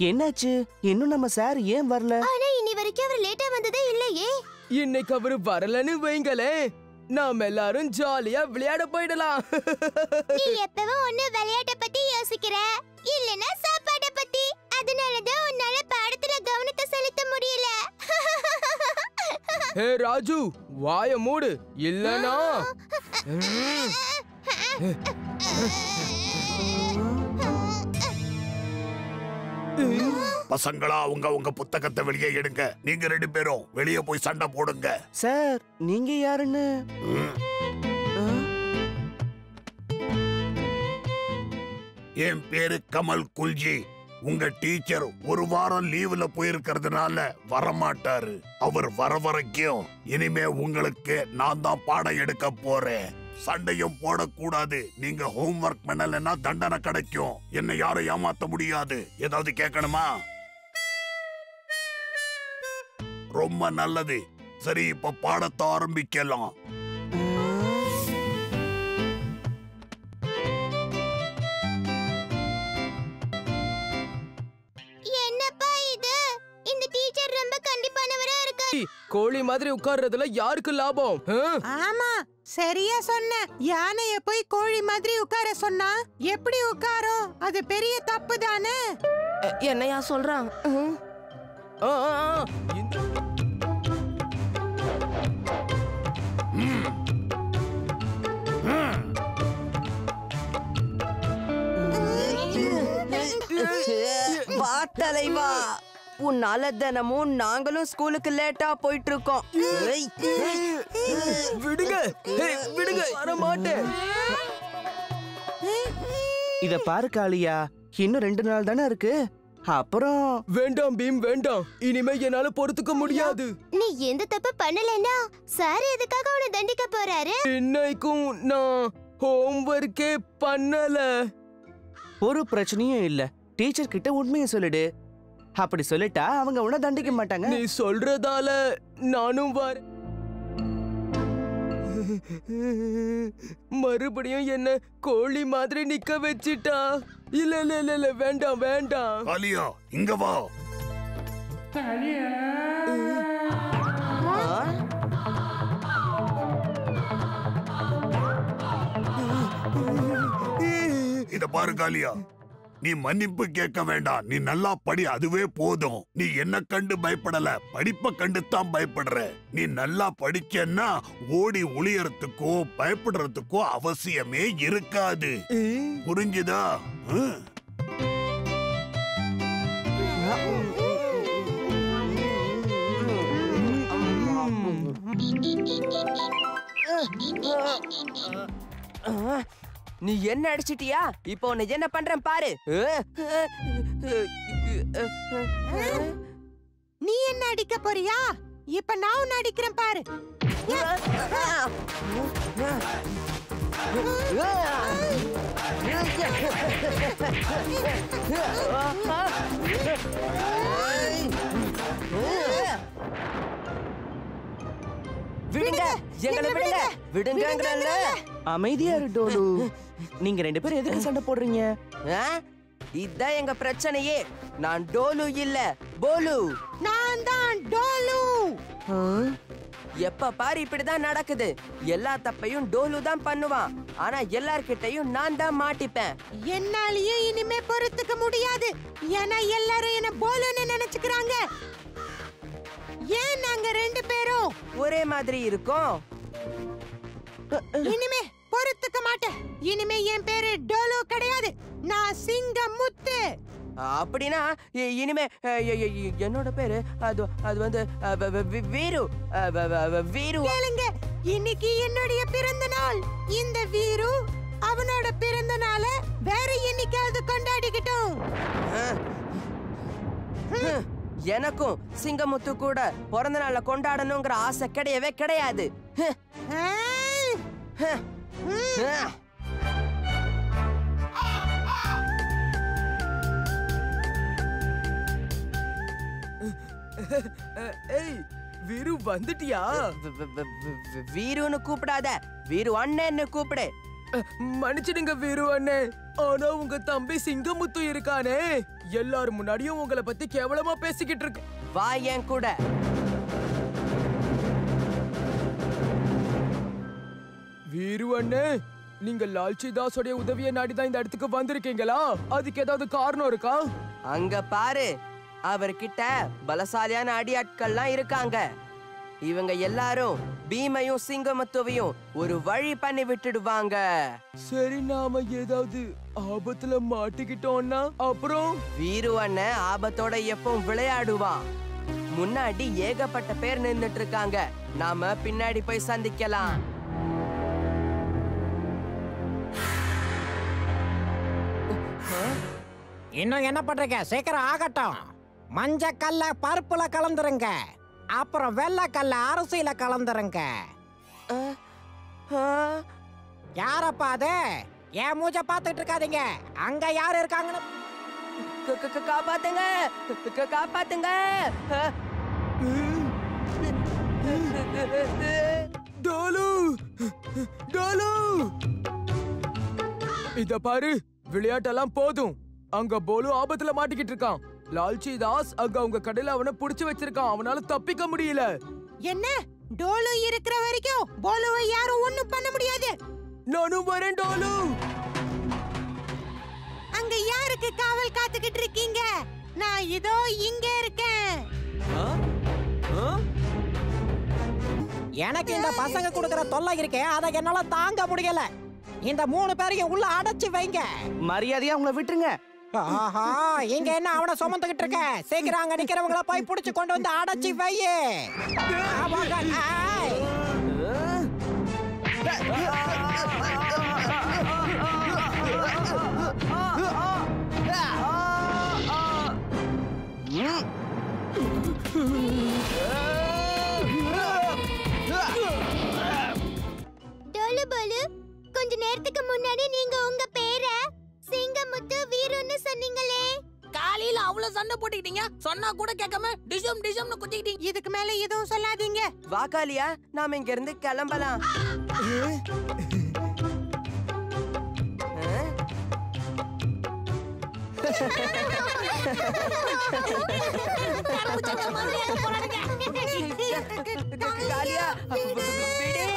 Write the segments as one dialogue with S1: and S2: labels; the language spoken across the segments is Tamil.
S1: என்னாச்சு? இன்னும் நம்ம சார் ஏன் வரல?
S2: ஆனா இன்னி வரைக்கும் அவர் லேட்டா வந்ததே இல்லையே.
S3: இன்னைக்கு அவரு வரலன்னு வைங்களே, நாம எல்லாரும் ஜாலியா விளையாட போயிடலாம்.
S2: நீ எப்பவும் ஒண்ணு விளையாட்ட பத்தி யோசிக்கிற, இல்லனா சாப்பாட பத்தி. அதனாலதான் உன்னால பாடத்துல கவனத்தை செலுத்த முடியல.
S3: ஹே ராஜு, வாய மூடு, இல்லனா
S4: பசங்களா உங்க புத்தகத்தை வெளியே எடுங்க. நீங்க 2 பேரும் வெளியே போய் சண்டை போடுங்க.
S1: சார் நீங்க யாருன்னு?
S4: என் பேரு கமல் குல்ஜி. உங்க டீச்சர் 1 வாரம் லீவ்ல போயிருக்கிறதுனால வரமாட்டாரு. அவர் வர வரைக்கும் இனிமே உங்களுக்கு நான் தான் பாடம் எடுக்க போறேன். சண்டையும் போடக்கூடாது. நீங்க ஹோம்வொர்க் பண்ணலன்னா தண்டனை கிடைக்கும். என்னை யாரும் ஏமாத்த முடியாது. ஏதாவது கேட்கணுமா? ரொம்ப நல்லது. சரி, இப்ப பாடத்தை ஆரம்பிக்கலாம்.
S2: என்னப்பா இது? இந்த டீச்சர் ரொம்ப கண்டிப்பானவரா இருக்காரு.
S3: கோழி மாதிரி உட்கார்றதுல யாருக்கு லாபம்?
S5: ஆமா, சரியா சொன்ன. யானைய போய் கோழி மாதிரி உட்கார சொன்னா எப்படி உட்காரும்? அது பெரிய தப்பு தானே.
S6: என்னையா சொல்றான்? வா தலைவா, உன்னால தினமும் நாங்களும் ஸ்கூலுக்கு லேட்டா போயிட்டு இருக்கோம்.
S3: விடுங்க, விடுங்க, வர மாட்டேன்.
S1: இத பாரு காளியா, இன்னும் 2 நாள் தானே இருக்கு. அப்புறம்
S3: வேண்டாம் பீம், வேண்டாம். இனிமே என்னால பொறுத்துக்க முடியாது.
S2: நீ எந்த தப்பு பண்ணலனா சார் எதுக்காக உன்னை தண்டிக்க போறாரு?
S3: இன்னைக்கும் நான் ஹோம்வொர்க்கே பண்ணல.
S1: ஒரு பிரச்சனையும் இல்ல. டீச்சர் கிட்ட உண்மையை சொல்லிடு. அப்படி சொல்லிட்டா அவங்க உன்னை தண்டிக்க மாட்டாங்க.
S3: நீ சொல்றதால நானும் வரேன். மறுபடியும் என்ன கோழி மாதிரி நிக்க வச்சிட்டா. இல்ல இல்ல இல்ல இல்ல, வேண்டாம் வேண்டாம்.
S4: காளியா, இங்க வா. இத பாரு காளியா, நீ மன்னிப்பு கேட்க வேண்டாம். நீ நல்லா படி, அதுவே போதும். நீ என்ன கண்டு பயப்படல, படிப்பை கண்டு தான் பயப்படுற. நீ நல்லா படிச்சேன்னா ஓடி ஒளியறதுக்கோ பயப்படுறதுக்கோ அவசியமே இருக்காது. புரிஞ்சுதா?
S6: நீ என்ன அடிச்சிட்டியா? இப்போ உன்னை என்ன பண்றேன் பாரு.
S5: நீ என்ன அடிக்க போறியா? இப்ப நான் உன்னை அடிக்கிறேன் பாரு.
S6: விடுங்க, எங்களை விடுங்க, விடுங்கங்கறல்ல.
S1: அமைதியா இரு டோலு. நீங்க 2 பேரும் எதுக்கு சண்டை போடுறீங்க?
S6: இதான் எங்க பிரச்சனையே. நான் டோலு இல்ல, போலு.
S5: நான் தான் டோலு.
S6: எப்ப பாரு இப்படிதான் நடக்குது. எல்லா தப்பையும் டோலு தான் பண்ணுவான். ஆனா எல்லார்கிட்டயும் நான் தான் மாட்டிப்பேன்.
S5: என்னாலயும் இனிமே பொறுத்துக்க முடியாது. ஏன்னா எல்லாரும் என்ன போலுன்னு நினைச்சுக்கிறாங்க. ஏன் நாங்க 2 பேரும்
S6: ஒரே மாதிரி இருக்கோம்?
S5: இனிமே பொறுத்துக்க மாட்டேன். இனிமே என் பேரு டோலு கிடையாது. நான் சிங்கமுத்து.
S6: அப்படின்னா இனிமே என்னோட பேரு அது வந்து வீரு. வீரு
S5: கேளுங்க, இன்னைக்கு என்னுடைய பிறந்த நாள். இந்த வீரு அவனோட பிறந்த நாள வேற என்னைக்காவது கொண்டாடிக்கிட்டோம்.
S6: எனக்கும் சிங்கமுத்து கூட பிறந்த நாள கொண்டாடணுங்கிற ஆசை கிடையவே கிடையாது.
S3: ஏய் வீரு, வந்துட்டியா?
S6: வீருன்னு கூப்பிடாத, வீரு அண்ணன்னு கூப்பிடு.
S3: மன்னிச்சிடுங்க வீரு அண்ணே. ஆனா உங்க தம்பி சிங்கமுத்து இருக்கானே, எல்லாரும் முன்னாடியும் உங்களை பத்தி கேவலமா பேசிக்கிட்டு இருக்கு.
S6: வா என் கூட.
S3: வீரு அண்ணே, நீங்க லால்ச்சி தாஸோட உதவியை நாடிதான் இந்த இடத்துக்கு வந்திருக்கீங்களா? அதுக்கு ஏதாவது காரணம் இருக்கா?
S6: அங்க பாரு, அவர்கிட்ட பலசாலியான அடியாட்கள்லாம் இருக்காங்க. இவங்க எல்லாரும் பீமையும் சிங்கமுத்துவையும் ஒரு வழி பண்ணி விட்டுடுவாங்க.
S3: சரி, நாம ஏதாவது ஆபத்துல மாட்டிக்கிட்டோம்னா அப்புறம்?
S6: வீரு அண்ணன் ஆபத்தோட எப்பவும் விளையாடுவான். முன்னாடி ஏகப்பட்ட பேர் நின்னுட்டு இருக்காங்க. நாம பின்னாடி போய் சந்திக்கலாம்.
S7: இன்னும் என்ன பண்றீங்க? சீக்கிரம் ஆகட்டும். மஞ்சக்கல்ல பருப்புல கலந்துருங்க, அப்புறம் வெள்ளக்கல்ல அரிசியில கலந்துருங்க. யாரப்பா அது? ஏன் மூஞ்ச பாத்துட்டு இருக்காதீங்க. அங்க யாரு இருக்காங்கன்னு
S6: காப்பாத்துங்க, காப்பாத்துங்க.
S3: டோலு, டோலு, இத பாரு, விளையாட்டெல்லாம் போதும். அங்க போலு ஆபத்துல மாட்டிக்கிட்டு இருக்கான். லால்ச்சி தாஸ் அங்க அவங்க கடையில அவனை புடிச்சு வச்சிருக்கான். அவனால தப்பிக்க முடியல.
S5: என்ன? டோலு இருக்கிற வரைக்கும் போலுவை யாரும் ஒண்ணும் பண்ண முடியாது.
S3: நானும் வரேன் டோலு.
S5: அங்க யாருக்கு காவல் காத்துக்கிட்டு இருக்கீங்க? நான் இதோ இங்க இருக்கேன்.
S7: எனக்கு இந்த பசங்க கொடுக்கற தொல்லை இருக்கே, அதை என்னால தாங்க முடியல. இந்த 3 பேரையும் உள்ள அடைச்சு வைங்க.
S1: மரியாதையா உங்களை விட்டுருங்க.
S7: ஆஹா, இங்க என்ன அவனை சுமந்துகிட்டு இருக்க? சீக்கிரம் அங்க நிக்கிறவங்கள போய் புடிச்சு கொண்டு வந்து அடைச்சு வையே.
S2: டோலு போலு, கொஞ்ச நேரத்துக்கு முன்னாடி நீங்க உங்க பேரை சிங்கமுத்து வீருன்னு சொன்னீங்களே.
S8: காலையில அவ்வளவு சண்டை போட்டுக்கிட்டீங்க, சொன்னா கூட கேட்காம டிஷம் டிஷம்னு குத்திக்கிட்டீங்க.
S5: இதுக்கு மேல எதுவும் சொல்லாதீங்க.
S6: வாக்காலியா, நாம இங்க இருந்து கிளம்பலாம். காலியா, விடு.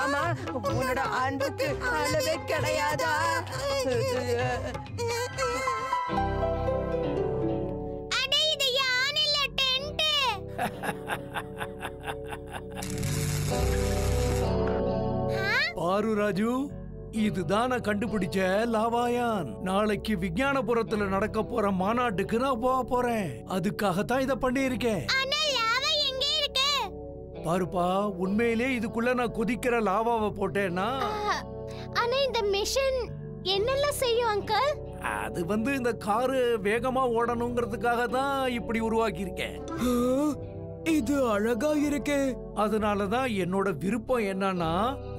S6: ஆமா, உன்னோட அன்புக்கு அளவே கிடையாதா?
S2: அட, இது யான் இல்ல, டென்ட்.
S9: பாரு ராஜு, இதுதான் நான் கண்டுபிடிச்ச லாவாயான். நாளைக்கு விஞ்ஞானபுரத்துல நடக்க போற மாநாட்டுக்கு நான் போக போறேன். அதுக்காகத்தான் இத பண்ணி இருக்கேன்.
S2: ஆனா லாவா எங்க இருக்கு?
S9: பாருப்பா, உண்மையிலே இதுக்குள்ள நான் கொதிக்கிற லாவாவை போட்டேன்னா
S2: ஆனா இந்த மிஷன் என்னெல்லாம் செய்யும் அங்கிள்?
S9: அது இந்த காரு வேகமா ஓடணுங்கிறதுக்காக தான் இப்படி உருவாக்கி இருக்கேன்.
S3: இது அழகா இருக்கே.
S9: அதனாலதான் என்னோட விருப்பம் என்னன்னா,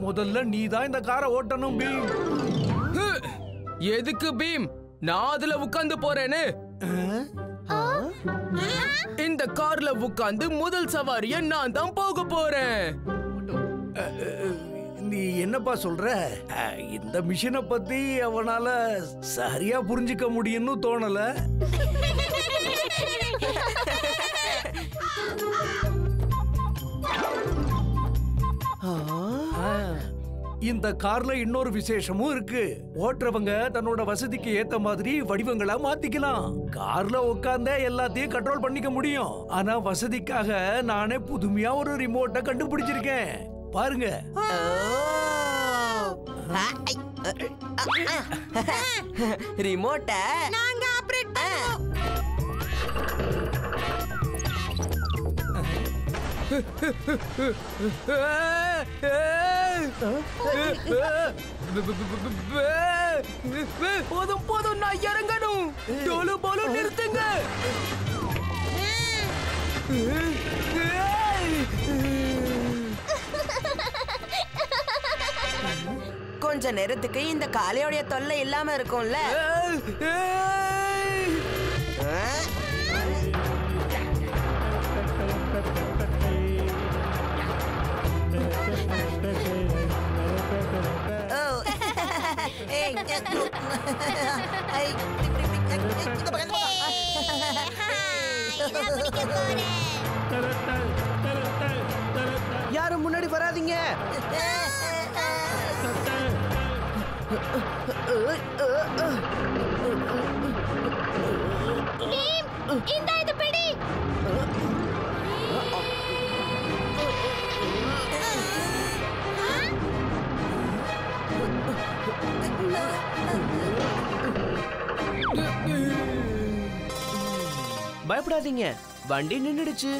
S9: முதல்ல நீ தான் இந்த காரை ஓட்டணும் பீம்.
S3: எதுக்கு பீம்? நான் அதுல உட்கார்ந்து போறேன்னு. இந்த கார்ல உட்கார்ந்து முதல் சவாரிய நான் தான் போக போறேன்.
S9: நீ என்னப்பா சொல்ற? இந்த மிஷினை பத்தி அவனால சரியா புரிஞ்சுக்க முடியும்னு தோணல. இந்த கார்ல இன்னொரு விசேஷமும் இருக்கு. ஓட்டுறவங்க தன்னோட வசதிக்கு ஏத்த மாதிரி வடிவங்களா மாத்திக்கலாம். கார்ல உட்கார்ந்தே எல்லாத்தையும் கண்ட்ரோல் பண்ணிக்க முடியும். ஆனா வசதிக்காக நானே புதுமையா ஒரு ரிமோட்டை கண்டுபிடிச்சிருக்கேன். பாருங்க.
S6: ரிமோட்ட
S5: நாங்க ஆபரேட் பண்ணுவோம்.
S3: போதும் போதும், நான் இறங்கணும். டோலு போலு, நிறுத்துங்க.
S6: கொஞ்ச நேரத்துக்கு இந்த காளையோடைய தொல்லை இல்லாம இருக்கும்ல.
S1: யாரும் முன்னாடி வராதீங்க.
S2: இந்த இது பிடி.
S1: பயப்படாதீங்க, வண்டி நின்னுடுச்சு.